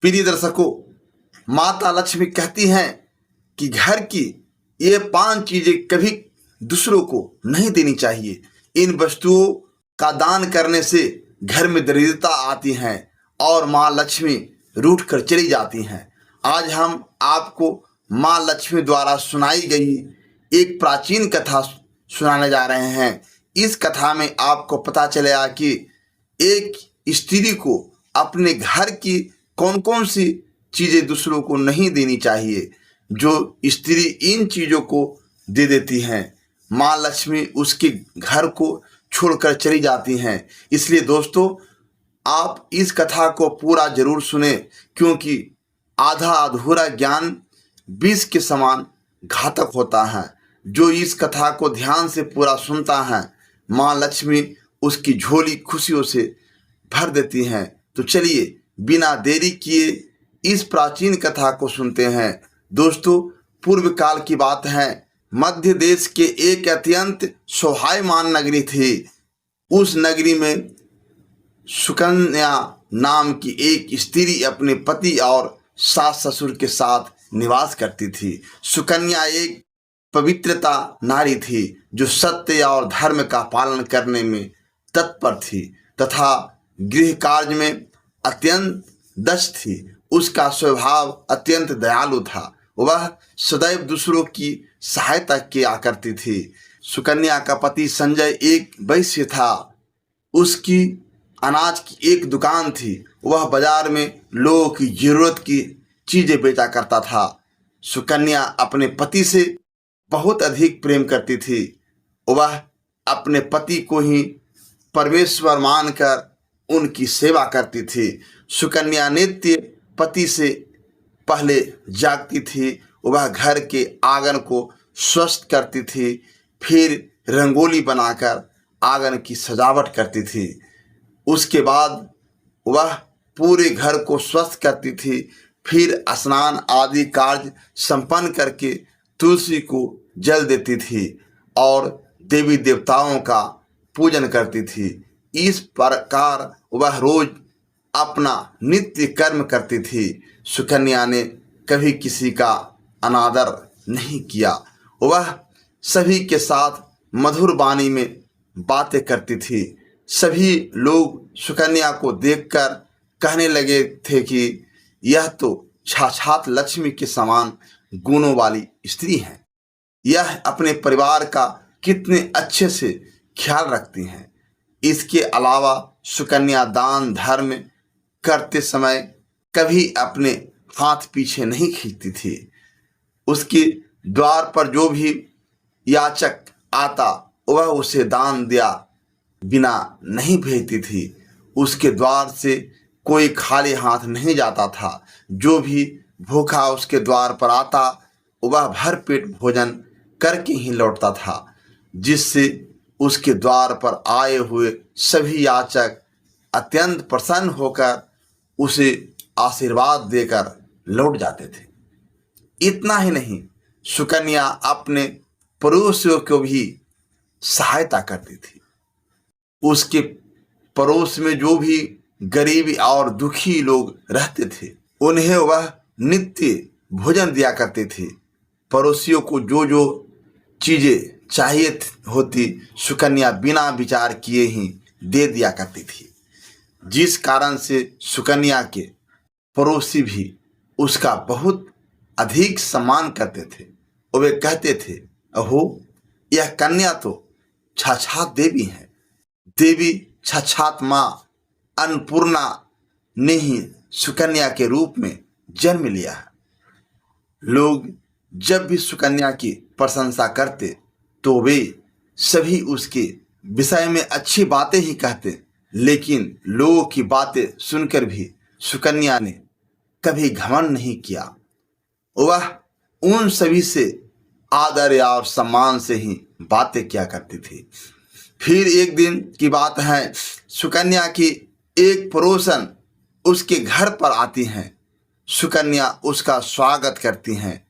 प्रिय दर्शकों, माता लक्ष्मी कहती हैं कि घर की ये 5 चीजें कभी दूसरों को नहीं देनी चाहिए। इन वस्तुओं का दान करने से घर में दरिद्रता आती है और माँ लक्ष्मी रूठ कर चली जाती हैं। आज हम आपको माँ लक्ष्मी द्वारा सुनाई गई एक प्राचीन कथा सुनाने जा रहे हैं। इस कथा में आपको पता चलेगा कि एक स्त्री को अपने घर की कौन कौन सी चीज़ें दूसरों को नहीं देनी चाहिए। जो स्त्री इन चीज़ों को दे देती हैं, माँ लक्ष्मी उसके घर को छोड़कर चली जाती हैं। इसलिए दोस्तों, आप इस कथा को पूरा जरूर सुने, क्योंकि आधा अधूरा ज्ञान विष के समान घातक होता है। जो इस कथा को ध्यान से पूरा सुनता है, माँ लक्ष्मी उसकी झोली खुशियों से भर देती हैं। तो चलिए बिना देरी किए इस प्राचीन कथा को सुनते हैं। दोस्तों, पूर्व काल की बात है। मध्य देश के एक अत्यंत शोभायमान नगरी थी। उस नगरी में सुकन्या नाम की एक स्त्री अपने पति और सास ससुर के साथ निवास करती थी। सुकन्या एक पवित्रता नारी थी जो सत्य और धर्म का पालन करने में तत्पर थी तथा गृह कार्य में अत्यंत दक्ष थी। उसका स्वभाव अत्यंत दयालु था। वह सदैव दूसरों की सहायता किया करती थी। सुकन्या का पति संजय एक वैश्य था। उसकी अनाज की एक दुकान थी। वह बाजार में लोगों की जरूरत की चीजें बेचा करता था। सुकन्या अपने पति से बहुत अधिक प्रेम करती थी। वह अपने पति को ही परमेश्वर मानकर उनकी सेवा करती थी। सुकन्या नित्य पति से पहले जागती थी। वह घर के आंगन को स्वच्छ करती थी, फिर रंगोली बनाकर आंगन की सजावट करती थी। उसके बाद वह पूरे घर को स्वच्छ करती थी, फिर स्नान आदि कार्य संपन्न करके तुलसी को जल देती थी और देवी देवताओं का पूजन करती थी। इस प्रकार वह रोज अपना नित्य कर्म करती थी। सुकन्या ने कभी किसी का अनादर नहीं किया। वह सभी के साथ मधुर वाणी में बातें करती थी। सभी लोग सुकन्या को देखकर कहने लगे थे कि यह तो साक्षात लक्ष्मी के समान गुणों वाली स्त्री है। यह अपने परिवार का कितने अच्छे से ख्याल रखती हैं। इसके अलावा सुकन्या दान धर्म करते समय कभी अपने हाथ पीछे नहीं खींचती थी। उसके द्वार पर जो भी याचक आता वह उसे दान दिया बिना नहीं भेजती थी। उसके द्वार से कोई खाली हाथ नहीं जाता था। जो भी भूखा उसके द्वार पर आता वह भरपेट भोजन करके ही लौटता था, जिससे उसके द्वार पर आए हुए सभी याचक अत्यंत प्रसन्न होकर उसे आशीर्वाद देकर लौट जाते थे। इतना ही नहीं, सुकन्या अपने पड़ोसियों को भी सहायता करती थी। उसके पड़ोस में जो भी गरीब और दुखी लोग रहते थे उन्हें वह नित्य भोजन दिया करते थे। पड़ोसियों को जो जो चीज़ें चाहिए होती सुकन्या बिना विचार किए ही दे दिया करती थी, जिस कारण से सुकन्या के पड़ोसी भी उसका बहुत अधिक सम्मान करते थे। और वे कहते थे, अहो यह कन्या तो साक्षात देवी है। देवी साक्षात माँ अन्नपूर्णा ने ही सुकन्या के रूप में जन्म लिया है। लोग जब भी सुकन्या की प्रशंसा करते तो वे सभी उसके विषय में अच्छी बातें ही कहते, लेकिन लोगों की बातें सुनकर भी सुकन्या ने कभी घमंड नहीं किया। वह उन सभी से आदर और सम्मान से ही बातें किया करती थी। फिर एक दिन की बात है, सुकन्या की एक पड़ोसन उसके घर पर आती हैं। सुकन्या उसका स्वागत करती हैं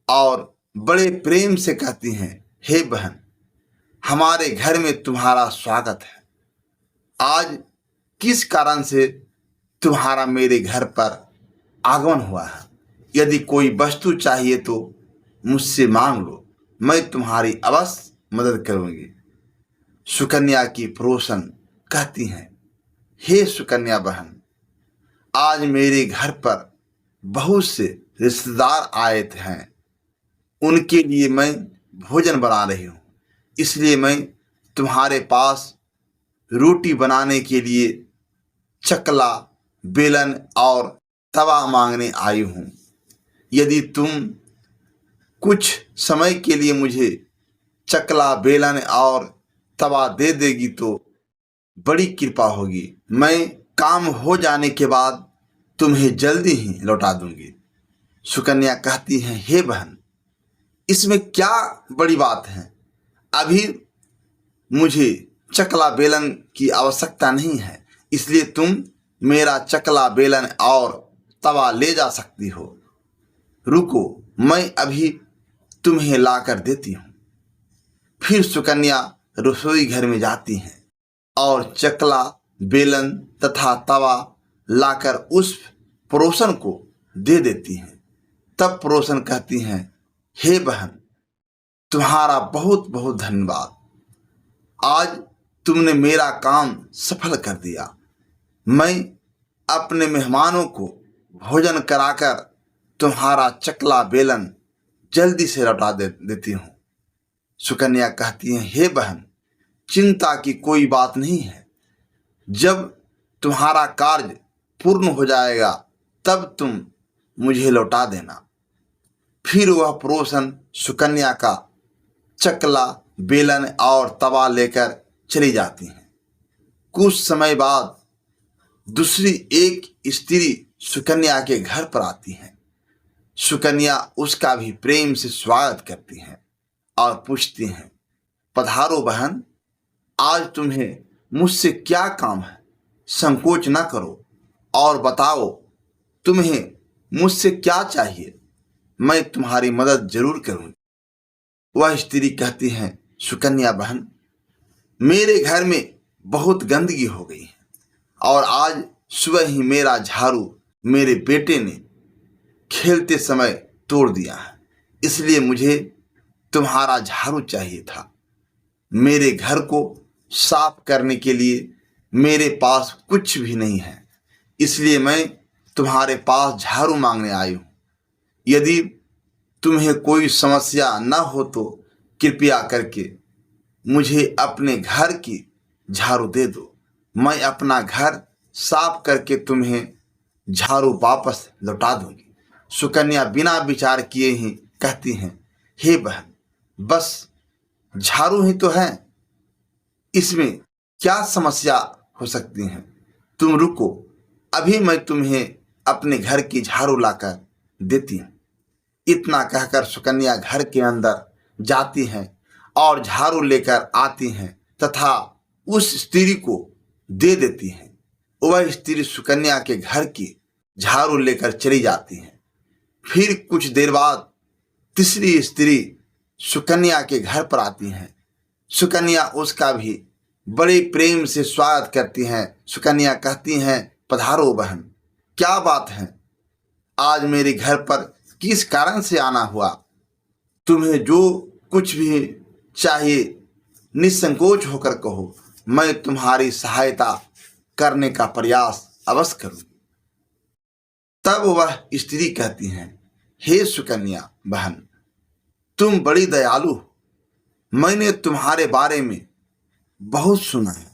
और बड़े प्रेम से कहती हैं, हे बहन, हमारे घर में तुम्हारा स्वागत है। आज किस कारण से तुम्हारा मेरे घर पर आगमन हुआ है। यदि कोई वस्तु चाहिए तो मुझसे मांग लो, मैं तुम्हारी अवश्य मदद करूंगी। सुकन्या की पड़ोसन कहती हैं, हे सुकन्या बहन, आज मेरे घर पर बहुत से रिश्तेदार आए हैं। उनके लिए मैं भोजन बना रही हूँ, इसलिए मैं तुम्हारे पास रोटी बनाने के लिए चकला, बेलन और तवा मांगने आई हूँ। यदि तुम कुछ समय के लिए मुझे चकला, बेलन और तवा दे देगी तो बड़ी कृपा होगी। मैं काम हो जाने के बाद तुम्हें जल्दी ही लौटा दूंगी। सुकन्या कहती हैं, हे बहन, इसमें क्या बड़ी बात है? अभी मुझे चकला बेलन की आवश्यकता नहीं है, इसलिए तुम मेरा चकला, बेलन और तवा ले जा सकती हो। रुको, मैं अभी तुम्हें लाकर देती हूँ। फिर सुकन्या रसोई घर में जाती हैं और चकला, बेलन तथा तवा लाकर उस पड़ोसन को दे देती हैं। तब पड़ोसन कहती हैं, हे बहन, तुम्हारा बहुत बहुत धन्यवाद। आज तुमने मेरा काम सफल कर दिया। मैं अपने मेहमानों को भोजन कराकर तुम्हारा चकला, बेलन जल्दी से लौटा देती हूँ। सुकन्या कहती हैं, हे बहन, चिंता की कोई बात नहीं है। जब तुम्हारा कार्य पूर्ण हो जाएगा तब तुम मुझे लौटा देना। फिर वह पड़ोसन सुकन्या का चकला, बेलन और तवा लेकर चली जाती हैं। कुछ समय बाद दूसरी एक स्त्री सुकन्या के घर पर आती है। सुकन्या उसका भी प्रेम से स्वागत करती हैं और पूछती हैं, पधारो बहन, आज तुम्हें मुझसे क्या काम है? संकोच न करो और बताओ, तुम्हें मुझसे क्या चाहिए? मैं तुम्हारी मदद जरूर करूंगी। वह स्त्री कहती है, सुकन्या बहन, मेरे घर में बहुत गंदगी हो गई है और आज सुबह ही मेरा झाड़ू मेरे बेटे ने खेलते समय तोड़ दिया है, इसलिए मुझे तुम्हारा झाड़ू चाहिए था। मेरे घर को साफ करने के लिए मेरे पास कुछ भी नहीं है, इसलिए मैं तुम्हारे पास झाड़ू मांगने आई हूँ। यदि तुम्हें कोई समस्या न हो तो कृपया करके मुझे अपने घर की झाड़ू दे दो। मैं अपना घर साफ करके तुम्हें झाड़ू वापस लौटा दूंगी। सुकन्या बिना विचार किए ही कहती हैं, हे बहन, बस झाड़ू ही तो है, इसमें क्या समस्या हो सकती है? तुम रुको, अभी मैं तुम्हें अपने घर की झाड़ू लाकर देती हूँ। इतना कहकर सुकन्या घर के अंदर जाती हैं और झाड़ू लेकर आती हैं तथा उस स्त्री को दे देती हैं। वह स्त्री सुकन्या के घर की झाड़ू लेकर चली जाती है। फिर कुछ देर बाद तीसरी स्त्री सुकन्या के घर पर आती हैं। सुकन्या उसका भी बड़े प्रेम से स्वागत करती हैं। सुकन्या कहती हैं, पधारो बहन, क्या बात है? आज मेरे घर पर किस कारण से आना हुआ? तुम्हें जो कुछ भी चाहिए निसंकोच होकर कहो, मैं तुम्हारी सहायता करने का प्रयास अवश्य करूंगी। तब वह स्त्री कहती हैं, हे सुकन्या बहन, तुम बड़ी दयालु हो। मैंने तुम्हारे बारे में बहुत सुना है।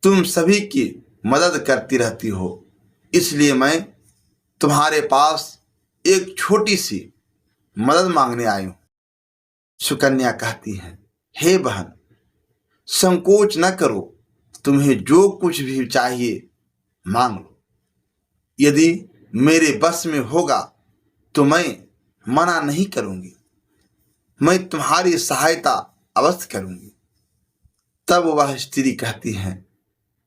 तुम सभी की मदद करती रहती हो, इसलिए मैं तुम्हारे पास एक छोटी सी मदद मांगने आई हूं। सुकन्या कहती है, हे बहन, संकोच न करो, तुम्हें जो कुछ भी चाहिए मांग लो। यदि मेरे बस में होगा तो मैं मना नहीं करूंगी। मैं तुम्हारी सहायता अवश्य करूंगी। तब वह स्त्री कहती है,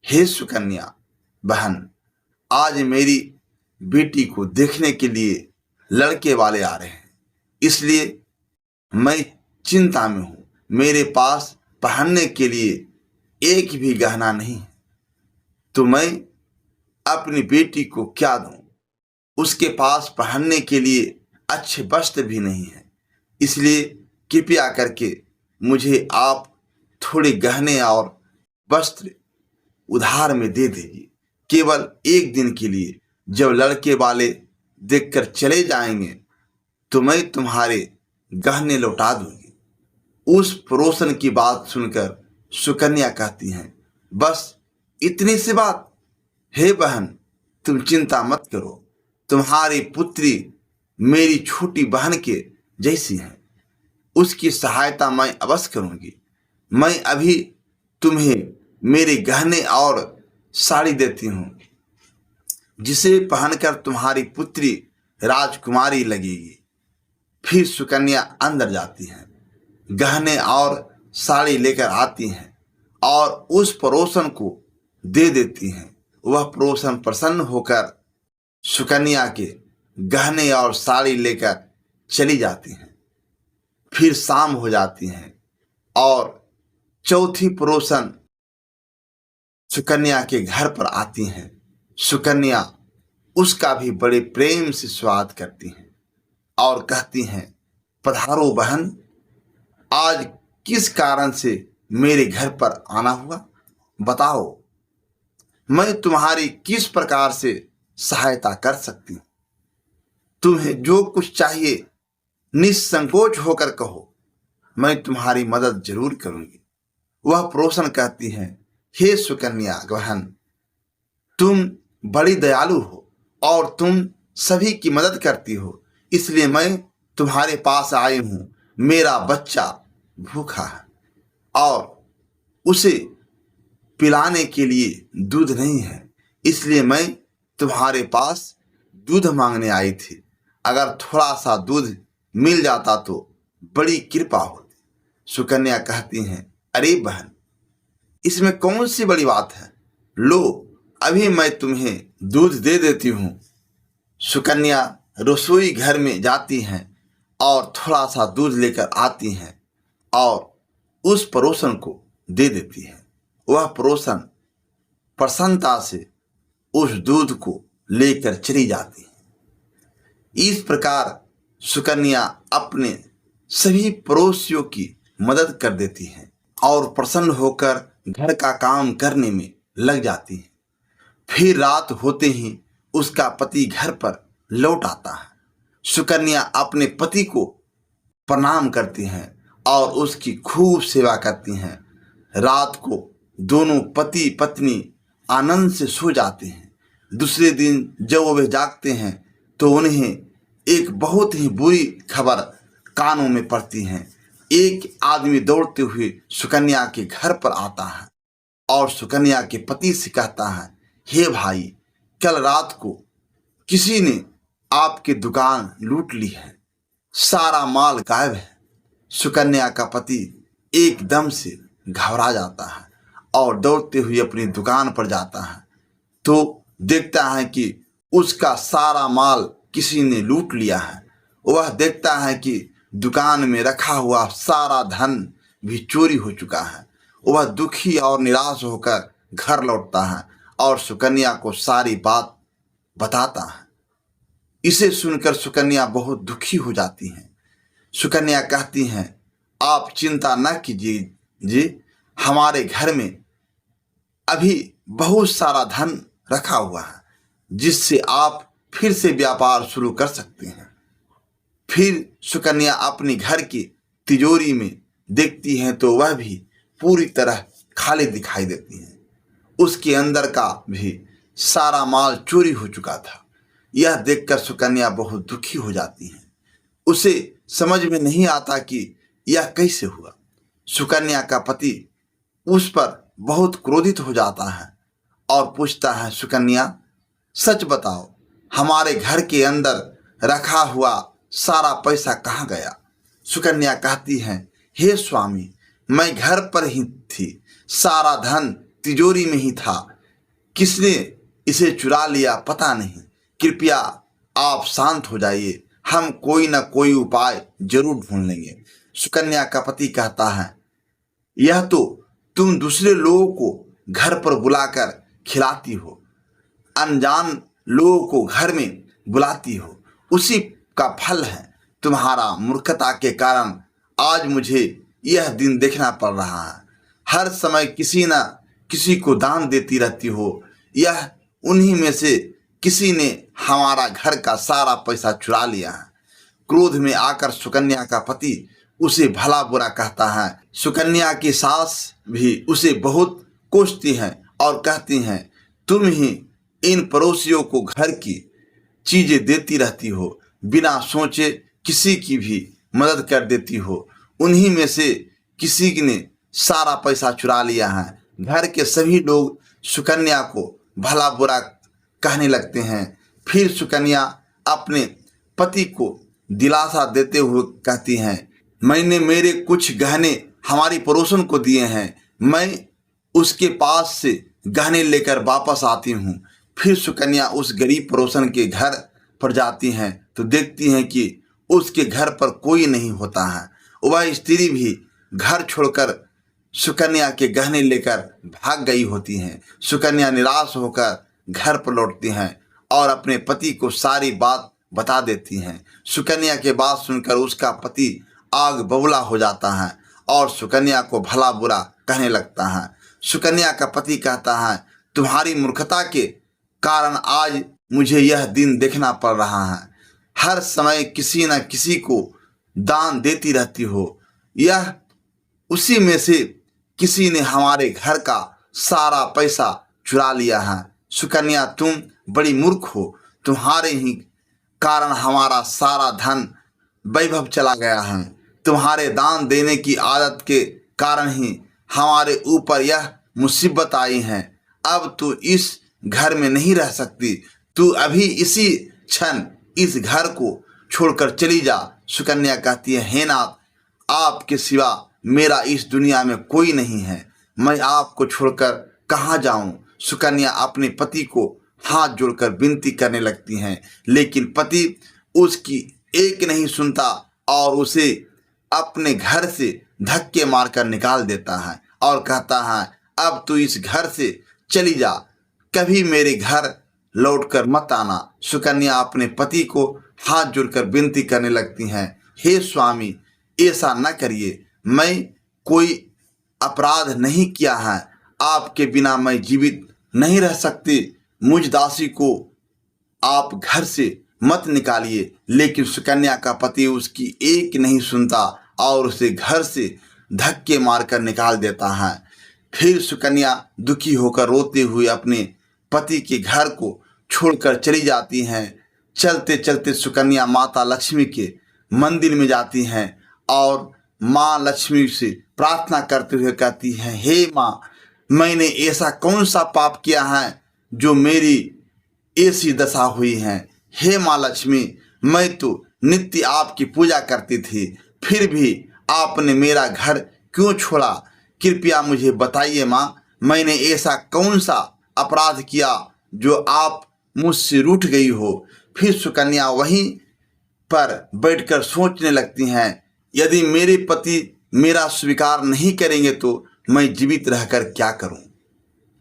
हे सुकन्या बहन, आज मेरी बेटी को देखने के लिए लड़के वाले आ रहे हैं, इसलिए मैं चिंता में हूं। मेरे पास पहनने के लिए एक भी गहना नहीं है, तो मैं अपनी बेटी को क्या दूं? उसके पास पहनने के लिए अच्छे वस्त्र भी नहीं है। इसलिए कृपया करके मुझे आप थोड़े गहने और वस्त्र उधार में दे दीजिए, केवल एक दिन के लिए। जब लड़के वाले देखकर चले जाएंगे तो मैं तुम्हारे गहने लौटा दूंगी। उस पड़ोसन की बात सुनकर सुकन्या कहती हैं, बस इतनी सी बात? हे बहन, तुम चिंता मत करो, तुम्हारी पुत्री मेरी छोटी बहन के जैसी है, उसकी सहायता मैं अवश्य करूंगी। मैं अभी तुम्हें मेरे गहने और साड़ी देती हूँ, जिसे पहनकर तुम्हारी पुत्री राजकुमारी लगेगी। फिर सुकन्या अंदर जाती हैं, गहने और साड़ी लेकर आती हैं और उस पड़ोसन को दे देती हैं। वह पड़ोसन प्रसन्न होकर सुकन्या के गहने और साड़ी लेकर चली जाती हैं। फिर शाम हो जाती है और चौथी पड़ोसन सुकन्या के घर पर आती हैं। सुकन्या उसका भी बड़े प्रेम से स्वागत करती हैं और कहती हैं, पधारो बहन, आज किस कारण से मेरे घर पर आना हुआ? बताओ, मैं तुम्हारी किस प्रकार से सहायता कर सकती हूँ? तुम्हें जो कुछ चाहिए निसंकोच होकर कहो, मैं तुम्हारी मदद जरूर करूंगी। वह पड़ोसन कहती हैं, हे सुकन्या बहन, तुम बड़ी दयालु हो और तुम सभी की मदद करती हो, इसलिए मैं तुम्हारे पास आई हूं। मेरा बच्चा भूखा है और उसे पिलाने के लिए दूध नहीं है, इसलिए मैं तुम्हारे पास दूध मांगने आई थी। अगर थोड़ा सा दूध मिल जाता तो बड़ी कृपा होती। सुकन्या कहती हैं, अरे बहन, इसमें कौन सी बड़ी बात है? लो, अभी मैं तुम्हें दूध दे देती हूँ। सुकन्या रसोई घर में जाती हैं और थोड़ा सा दूध लेकर आती हैं और उस पड़ोसन को दे देती है। वह पड़ोसन प्रसन्नता से उस दूध को लेकर चली जाती है। इस प्रकार सुकन्या अपने सभी पड़ोसियों की मदद कर देती है और प्रसन्न होकर घर का काम करने में लग जाती है। फिर रात होते ही उसका पति घर पर लौट आता है। सुकन्या अपने पति को प्रणाम करती हैं और उसकी खूब सेवा करती हैं। रात को दोनों पति पत्नी आनंद से सो जाते हैं। दूसरे दिन जब वे जागते हैं तो उन्हें एक बहुत ही बुरी खबर कानों में पड़ती है। एक आदमी दौड़ते हुए सुकन्या के घर पर आता है और सुकन्या के पति से कहता है, हे भाई, कल रात को किसी ने आपकी दुकान लूट ली है, सारा माल गायब है। सुकन्या का पति एकदम से घबरा जाता है और दौड़ते हुए अपनी दुकान पर जाता है तो देखता है कि उसका सारा माल किसी ने लूट लिया है। वह देखता है कि दुकान में रखा हुआ सारा धन भी चोरी हो चुका है। वह दुखी और निराश होकर घर लौटता है और सुकन्या को सारी बात बताता है। इसे सुनकर सुकन्या बहुत दुखी हो जाती हैं। सुकन्या कहती हैं, आप चिंता न कीजिए जी, हमारे घर में अभी बहुत सारा धन रखा हुआ है जिससे आप फिर से व्यापार शुरू कर सकते हैं। फिर सुकन्या अपनी घर की तिजोरी में देखती हैं तो वह भी पूरी तरह खाली दिखाई देती हैं। उसके अंदर का भी सारा माल चोरी हो चुका था। यह देखकर सुकन्या बहुत दुखी हो जाती है। उसे समझ में नहीं आता कि यह कैसे हुआ। सुकन्या का पति उस पर बहुत क्रोधित हो जाता है और पूछता है, सुकन्या, सच बताओ, हमारे घर के अंदर रखा हुआ सारा पैसा कहाँ गया? सुकन्या कहती है, हे स्वामी, मैं घर पर ही थी, सारा धन तिजोरी में ही था, किसने इसे चुरा लिया पता नहीं। कृपया आप शांत हो जाइए, हम कोई ना कोई उपाय जरूर ढूंढ लेंगे। सुकन्या का पति कहता है, यह तो तुम दूसरे लोगों को घर पर बुलाकर खिलाती हो, अनजान लोगों को घर में बुलाती हो, उसी का फल है। तुम्हारा मूर्खता के कारण आज मुझे यह दिन देखना पड़ रहा है। हर समय किसी न किसी को दान देती रहती हो। यह उन्हीं में से किसी ने हमारा घर का सारा पैसा चुरा लिया है। क्रोध में आकर सुकन्या का पति उसे भला बुरा कहता है। सुकन्या की सास भी उसे बहुत कोसती हैं और कहती हैं, तुम ही इन पड़ोसियों को घर की चीजें देती रहती हो, बिना सोचे किसी की भी मदद कर देती हो। उन्हीं में से किसी ने सारा पैसा चुरा लिया है। घर के सभी लोग सुकन्या को भला बुरा कहने लगते हैं। फिर सुकन्या अपने पति को दिलासा देते हुए कहती हैं, मैंने मेरे कुछ गहने हमारी पड़ोसन को दिए हैं, मैं उसके पास से गहने लेकर वापस आती हूँ। फिर सुकन्या उस गरीब पड़ोसन के घर पर जाती हैं तो देखती हैं कि उसके घर पर कोई नहीं होता है। वह स्त्री भी घर छोड़कर सुकन्या के गहने लेकर भाग गई होती हैं। सुकन्या निराश होकर घर पर लौटती हैं और अपने पति को सारी बात बता देती हैं। सुकन्या के बात सुनकर उसका पति आग बबूला हो जाता है और सुकन्या को भला बुरा कहने लगता है। सुकन्या का पति कहता है, तुम्हारी मूर्खता के कारण आज मुझे यह दिन देखना पड़ रहा है। हर समय किसी न किसी को दान देती रहती हो। यह उसी में से किसी ने हमारे घर का सारा पैसा चुरा लिया है। सुकन्या, तुम बड़ी मूर्ख हो। तुम्हारे ही कारण हमारा सारा धन वैभव चला गया है। तुम्हारे दान देने की आदत के कारण ही हमारे ऊपर यह मुसीबत आई है। अब तू इस घर में नहीं रह सकती। तू अभी इसी क्षण इस घर को छोड़कर चली जा। सुकन्या कहती है, हे नाथ, आपके सिवा मेरा इस दुनिया में कोई नहीं है। मैं आपको छोड़कर कहाँ जाऊं। सुकन्या अपने पति को हाथ जोड़कर विनती करने लगती हैं, लेकिन पति उसकी एक नहीं सुनता और उसे अपने घर से धक्के मारकर निकाल देता है और कहता है, अब तू इस घर से चली जा, कभी मेरे घर लौटकर मत आना। सुकन्या अपने पति को हाथ जोड़कर विनती करने लगती हैं, हे स्वामी, ऐसा न करिए। मैं कोई अपराध नहीं किया है। आपके बिना मैं जीवित नहीं रह सकती। मुझ दासी को आप घर से मत निकालिए। लेकिन सुकन्या का पति उसकी एक नहीं सुनता और उसे घर से धक्के मारकर निकाल देता है। फिर सुकन्या दुखी होकर रोते हुए अपने पति के घर को छोड़कर चली जाती हैं। चलते चलते सुकन्या माता लक्ष्मी के मंदिर में जाती हैं और माँ लक्ष्मी से प्रार्थना करते हुए कहती हैं, हे माँ, मैंने ऐसा कौन सा पाप किया है जो मेरी ऐसी दशा हुई है। हे माँ लक्ष्मी, मैं तो नित्य आपकी पूजा करती थी, फिर भी आपने मेरा घर क्यों छोड़ा? कृपया मुझे बताइए माँ, मैंने ऐसा कौन सा अपराध किया जो आप मुझसे रूठ गई हो? फिर सुकन्या वहीं पर बैठकर सोचने लगती हैं, यदि मेरे पति मेरा स्वीकार नहीं करेंगे तो मैं जीवित रहकर क्या करूं?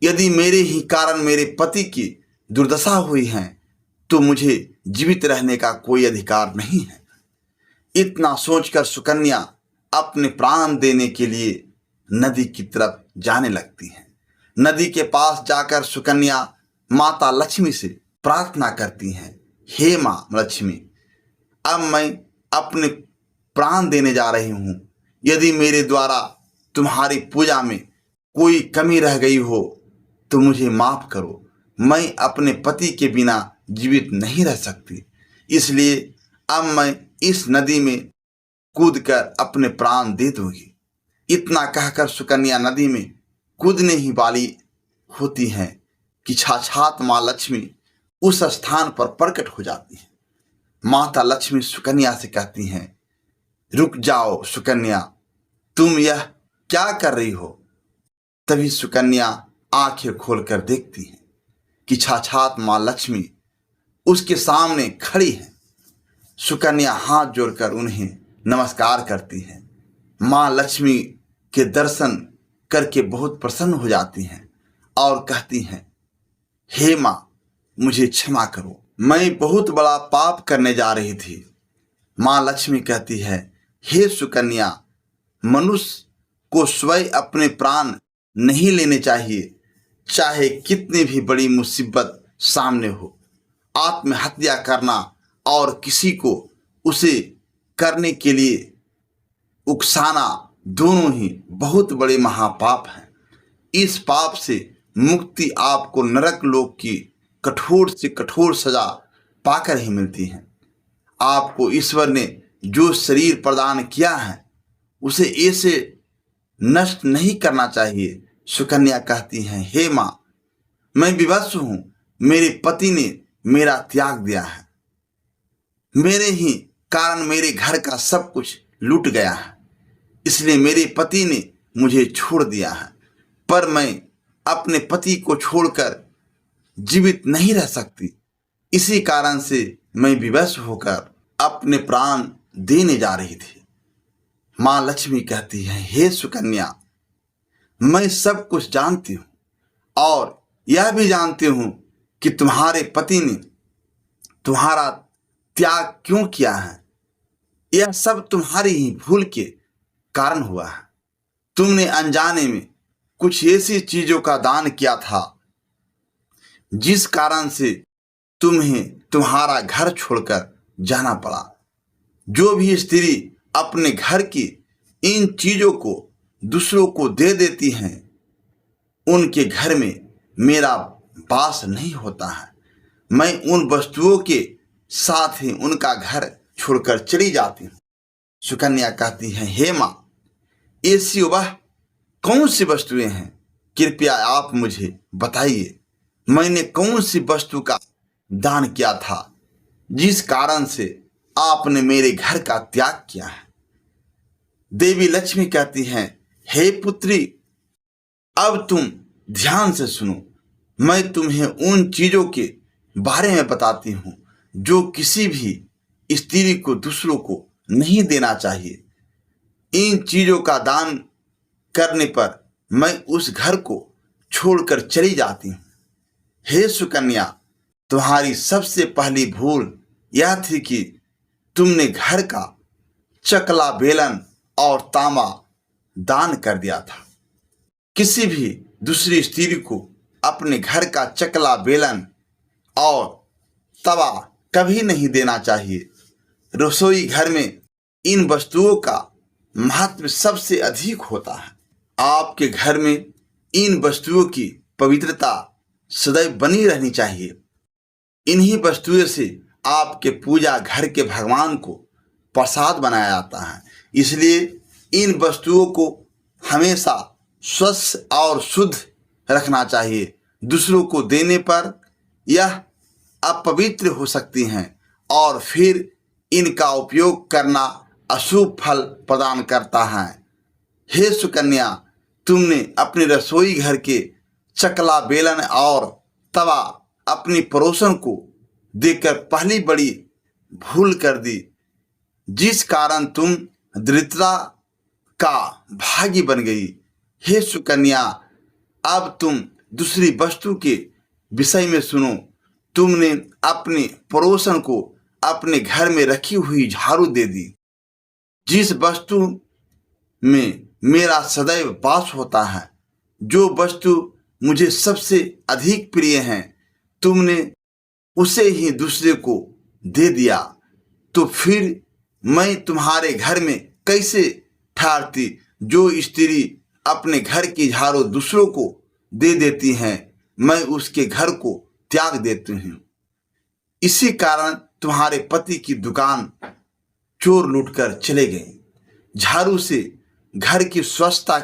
यदि मेरे ही कारण मेरे पति की दुर्दशा हुई है तो मुझे जीवित रहने का कोई अधिकार नहीं है। इतना सोचकर सुकन्या अपने प्राण देने के लिए नदी की तरफ जाने लगती है। नदी के पास जाकर सुकन्या माता लक्ष्मी से प्रार्थना करती हैं, हे माँ लक्ष्मी, अब मैं अपने प्राण देने जा रही हूँ। यदि मेरे द्वारा तुम्हारी पूजा में कोई कमी रह गई हो तो मुझे माफ करो। मैं अपने पति के बिना जीवित नहीं रह सकती, इसलिए अब मैं इस नदी में कूदकर अपने प्राण दे दूंगी। इतना कहकर सुकन्या नदी में कूदने ही वाली होती हैं कि साक्षात माँ लक्ष्मी उस स्थान पर प्रकट हो जाती है। माता लक्ष्मी सुकन्या से कहती हैं, रुक जाओ सुकन्या, तुम यह क्या कर रही हो? तभी सुकन्या आंखें खोलकर देखती है कि साक्षात माँ लक्ष्मी उसके सामने खड़ी है। सुकन्या हाथ जोड़कर उन्हें नमस्कार करती है। माँ लक्ष्मी के दर्शन करके बहुत प्रसन्न हो जाती हैं और कहती हैं, हे माँ, मुझे क्षमा करो, मैं बहुत बड़ा पाप करने जा रही थी। माँ लक्ष्मी कहती है, हे सुकन्या, मनुष्य को स्वयं अपने प्राण नहीं लेने चाहिए, चाहे कितनी भी बड़ी मुसीबत सामने हो। आत्महत्या करना और किसी को उसे करने के लिए उकसाना दोनों ही बहुत बड़े महापाप हैं। इस पाप से मुक्ति आपको नरक लोक की कठोर से कठोर सजा पाकर ही मिलती है। आपको ईश्वर ने जो शरीर प्रदान किया है उसे ऐसे नष्ट नहीं करना चाहिए। सुकन्या कहती हैं, हे माँ, मैं विवश हूँ। मेरे पति ने मेरा त्याग दिया है। मेरे ही कारण मेरे घर का सब कुछ लूट गया है, इसलिए मेरे पति ने मुझे छोड़ दिया है। पर मैं अपने पति को छोड़कर जीवित नहीं रह सकती। इसी कारण से मैं विवश होकर अपने प्राण देने जा रही थी। माँ लक्ष्मी कहती है, हे सुकन्या, मैं सब कुछ जानती हूँ और यह भी जानती हूँ कि तुम्हारे पति ने तुम्हारा त्याग क्यों किया है। यह सब तुम्हारी ही भूल के कारण हुआ है। तुमने अनजाने में कुछ ऐसी चीजों का दान किया था जिस कारण से तुम्हें तुम्हारा घर छोड़कर जाना पड़ा। जो भी स्त्री अपने घर की इन चीजों को दूसरों को दे देती हैं, उनके घर में मेरा वास नहीं होता है। मैं उन वस्तुओं के साथ ही उनका घर छोड़कर चली जाती हूँ। सुकन्या कहती है, हे माँ, ऐसी वह कौन सी वस्तुएं हैं? कृपया आप मुझे बताइए। मैंने कौन सी वस्तु का दान किया था जिस कारण से आपने मेरे घर का त्याग किया है? देवी लक्ष्मी कहती हैं, हे पुत्री, अब तुम ध्यान से सुनो। मैं तुम्हें उन चीजों के बारे में बताती हूँ जो किसी भी स्त्री को दूसरों को नहीं देना चाहिए। इन चीजों का दान करने पर मैं उस घर को छोड़कर चली जाती हूँ। हे सुकन्या, तुम्हारी सबसे पहली भूल यह थी कि तुमने घर का चकला बेलन और तांबा दान कर दिया था। किसी भी दूसरी स्त्री को अपने घर का चकला बेलन और तवा कभी नहीं देना चाहिए। रसोई घर में इन वस्तुओं का महत्व सबसे अधिक होता है। आपके घर में इन वस्तुओं की पवित्रता सदैव बनी रहनी चाहिए। इन्हीं वस्तुओं से आपके पूजा घर के भगवान को प्रसाद बनाया जाता है। इसलिए इन वस्तुओं को हमेशा स्वच्छ और शुद्ध रखना चाहिए। दूसरों को देने पर यह अपवित्र हो सकती हैं और फिर इनका उपयोग करना अशुभ फल प्रदान करता है। हे सुकन्या, तुमने अपने रसोई घर के चकला बेलन और तवा अपनी पड़ोसन को देकर पहली बड़ी भूल कर दी, जिस कारण तुम दरिद्रता का भागी बन गई। हे सुकन्या, अब तुम दूसरी वस्तु के विषय में सुनो। तुमने अपने पड़ोसन को अपने घर में रखी हुई झाड़ू दे दी, जिस वस्तु में मेरा सदैव वास होता है, जो वस्तु मुझे सबसे अधिक प्रिय है, तुमने उसे ही दूसरे को दे दिया। तो फिर मैं तुम्हारे घर में कैसे ठहरती? जो स्त्री अपने घर की झाड़ू दूसरों को दे देती हैं, मैं उसके घर को त्याग देती हूँ। इसी कारण तुम्हारे पति की दुकान चोर लूटकर चले गए। झाड़ू से घर की स्वच्छता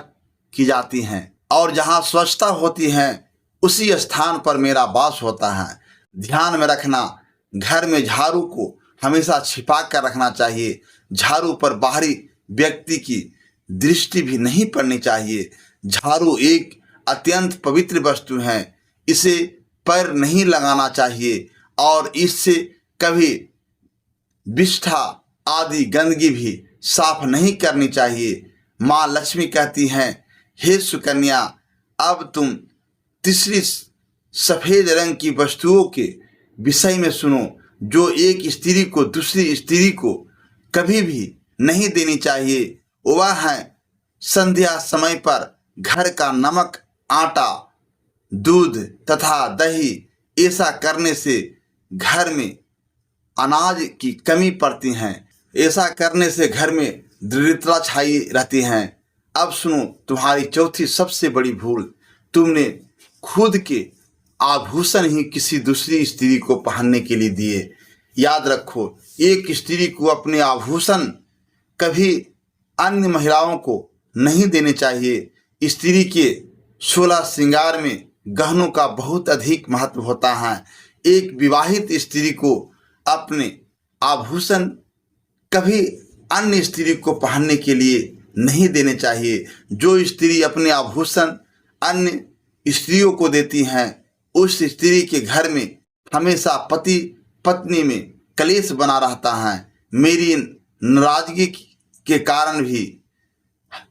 की जाती है और जहाँ स्वच्छता होती है उसी स्थान पर मेरा वास होता है। ध्यान में रखना, घर में झाड़ू को हमेशा छिपा कर रखना चाहिए। झाड़ू पर बाहरी व्यक्ति की दृष्टि भी नहीं पड़नी चाहिए। झाड़ू एक अत्यंत पवित्र वस्तु है, इसे पैर नहीं लगाना चाहिए और इससे कभी विष्ठा आदि गंदगी भी साफ नहीं करनी चाहिए। माँ लक्ष्मी कहती हैं, हे सुकन्या, अब तुम तीसरी सफेद रंग की वस्तुओं के विषय में सुनो जो एक स्त्री को दूसरी स्त्री को कभी भी नहीं देनी चाहिए। वह है संध्या समय पर घर का नमक, आटा, दूध तथा दही। ऐसा करने से घर में अनाज की कमी पड़ती है। ऐसा करने से घर में दरिद्रता छाई रहती है। अब सुनो तुम्हारी चौथी सबसे बड़ी भूल, तुमने खुद के आभूषण ही किसी दूसरी स्त्री को पहनने के लिए दिए। याद रखो, एक स्त्री को अपने आभूषण कभी अन्य महिलाओं को नहीं देने चाहिए। स्त्री के 16 श्रृंगार में गहनों का बहुत अधिक महत्व होता है। एक विवाहित स्त्री को अपने आभूषण कभी अन्य स्त्री को पहनने के लिए नहीं देने चाहिए। जो स्त्री अपने आभूषण अन्य स्त्रियों को देती हैं, उस स्त्री के घर में हमेशा पति पत्नी में कलेश बना रहता है। मेरी नाराजगी के कारण भी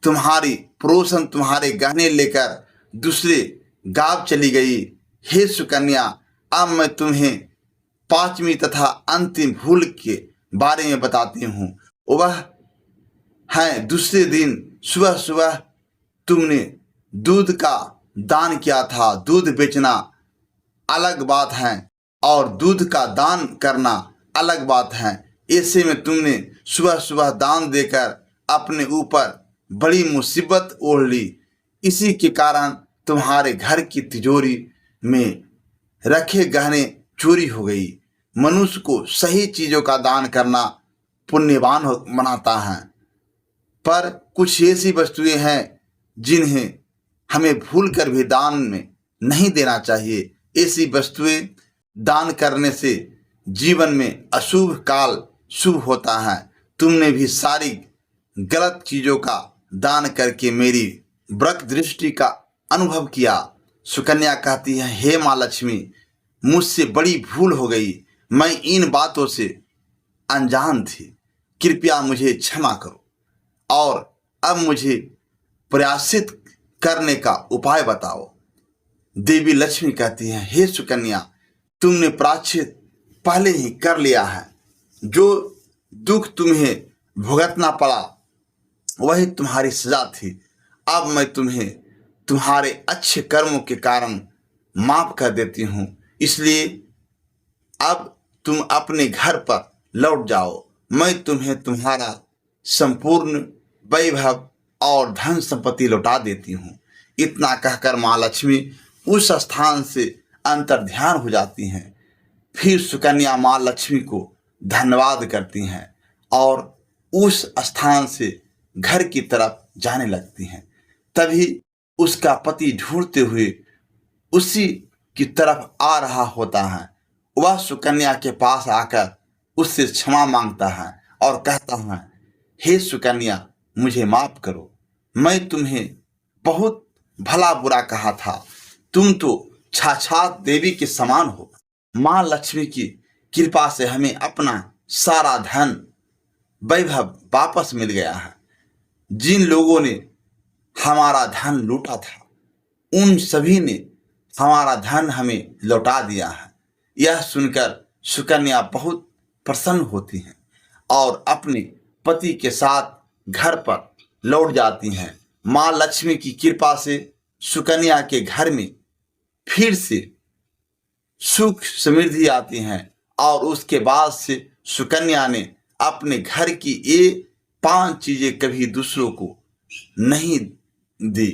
तुम्हारी पड़ोसन तुम्हारे गहने लेकर दूसरे गांव चली गई। हे सुकन्या, अब मैं तुम्हें पांचवी तथा अंतिम भूल के बारे में बताती हूँ। वह है दूसरे दिन सुबह सुबह तुमने दूध का दान किया था। दूध बेचना अलग बात है और दूध का दान करना अलग बात है। ऐसे में तुमने सुबह सुबह दान देकर अपने ऊपर बड़ी मुसीबत ओढ़ ली। इसी के कारण तुम्हारे घर की तिजोरी में रखे गहने चोरी हो गई। मनुष्य को सही चीज़ों का दान करना पुण्यवान बनाता है, पर कुछ ऐसी वस्तुएं हैं जिन्हें हमें भूलकर भी दान में नहीं देना चाहिए। ऐसी वस्तुएं दान करने से जीवन में अशुभ काल शुभ होता है। तुमने भी सारी गलत चीज़ों का दान करके मेरी वक्रदृष्टि दृष्टि का अनुभव किया। सुकन्या कहती है, हे माँ लक्ष्मी, मुझसे बड़ी भूल हो गई। मैं इन बातों से अनजान थी। कृपया मुझे क्षमा करो और अब मुझे प्रायश्चित करने का उपाय बताओ। देवी लक्ष्मी कहती है, हे सुकन्या, तुमने प्रायश्चित पहले ही कर लिया है। जो दुख तुम्हें भुगतना पड़ा वही तुम्हारी सजा थी। अब मैं तुम्हें तुम्हारे अच्छे कर्मों के कारण माफ कर देती हूँ। इसलिए अब तुम अपने घर पर लौट जाओ। मैं तुम्हें तुम्हारा संपूर्ण वैभव और धन संपत्ति लौटा देती हूँ। इतना कहकर माँ लक्ष्मी उस स्थान से अंतर्ध्यान हो जाती हैं। फिर सुकन्या माँ लक्ष्मी को धन्यवाद करती हैं और उस स्थान से घर की तरफ जाने लगती हैं। तभी उसका पति ढूंढते हुए उसी की तरफ आ रहा होता है। वह सुकन्या के पास आकर उससे क्षमा मांगता है और कहता है, हे सुकन्या, मुझे माफ करो। मैं तुम्हें बहुत भला बुरा कहा था। तुम तो साक्षात देवी के समान हो। माँ लक्ष्मी की कृपा से हमें अपना सारा धन वैभव वापस मिल गया है। जिन लोगों ने हमारा धन लूटा था उन सभी ने हमारा धन हमें लौटा दिया है। यह सुनकर सुकन्या बहुत प्रसन्न होती हैं और अपने पति के साथ घर पर लौट जाती हैं। माँ लक्ष्मी की कृपा से सुकन्या के घर में फिर से सुख समृद्धि आती हैं और उसके बाद से सुकन्या ने अपने घर की ये 5 चीजें कभी दूसरों को नहीं दी।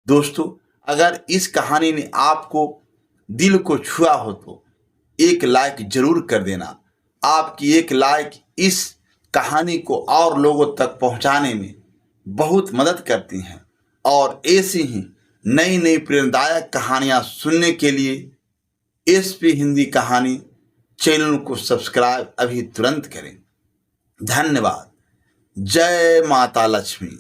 दोस्तों, अगर इस कहानी ने आपको दिल को छुआ हो तो एक लाइक जरूर कर देना। आपकी एक लाइक इस कहानी को और लोगों तक पहुंचाने में बहुत मदद करती हैं और ऐसी ही नई नई प्रेरणादायक कहानियां सुनने के लिए एसपी हिंदी कहानी चैनल को सब्सक्राइब अभी तुरंत करें। धन्यवाद। जय माता लक्ष्मी।